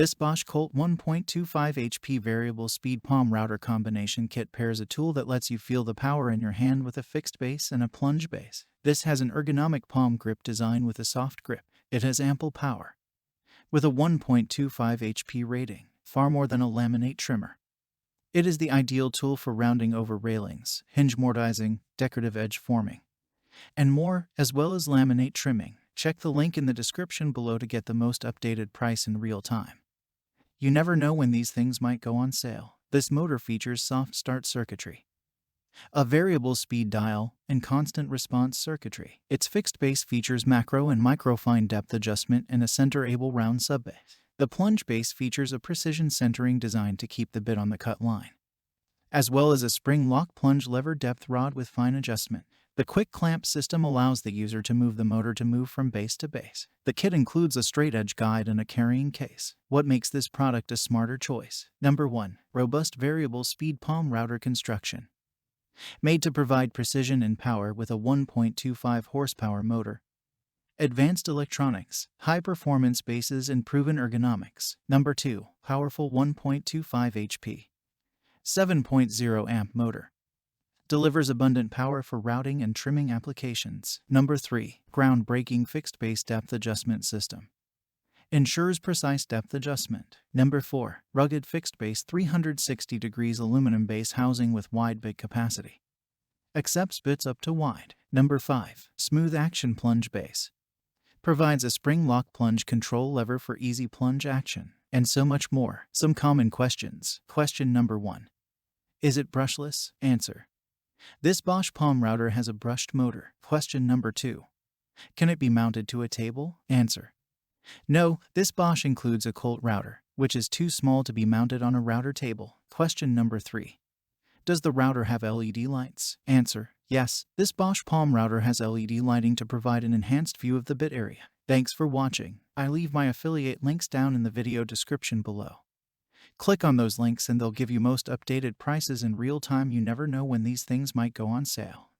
This Bosch Colt 1.25 HP variable speed palm router combination kit pairs a tool that lets you feel the power in your hand with a fixed base and a plunge base. This has an ergonomic palm grip design with a soft grip. It has ample power, with a 1.25 HP rating, far more than a laminate trimmer. It is the ideal tool for rounding over railings, hinge mortising, decorative edge forming, and more, as well as laminate trimming. Check the link in the description below to get the most updated price in real time. You never know when these things might go on sale. This motor features soft start circuitry, a variable speed dial, and constant response circuitry. Its fixed base features macro and micro fine depth adjustment and a center-able round subbase. The plunge base features a precision centering designed to keep the bit on the cut line, as well as a spring lock plunge lever depth rod with fine adjustment. The quick clamp system allows the user to move the motor to move from base to base. The kit includes a straight edge guide and a carrying case. What makes this product a smarter choice? Number 1. Robust variable speed palm router construction. Made to provide precision and power with a 1.25 horsepower motor, advanced electronics, high-performance bases, and proven ergonomics. Number 2. Powerful 1.25 HP, 7.0 amp motor. Delivers abundant power for routing and trimming applications. Number 3. Groundbreaking fixed base depth adjustment system. Ensures precise depth adjustment. Number 4. Rugged fixed base 360 degrees aluminum base housing with wide bit capacity. Accepts bits up to wide. Number 5. Smooth action plunge base. Provides a spring lock plunge control lever for easy plunge action. And so much more. Some common questions. Question number 1. Is it brushless? Answer. This Bosch palm router has a brushed motor. Question number 2. Can it be mounted to a table? Answer. No, this Bosch includes a Colt router, which is too small to be mounted on a router table. Question number 3. Does the router have LED lights? Answer. Yes, this Bosch palm router has LED lighting to provide an enhanced view of the bit area. Thanks for watching. I leave my affiliate links down in the video description below. Click on those links and they'll give you most updated prices in real time. You never know when these things might go on sale.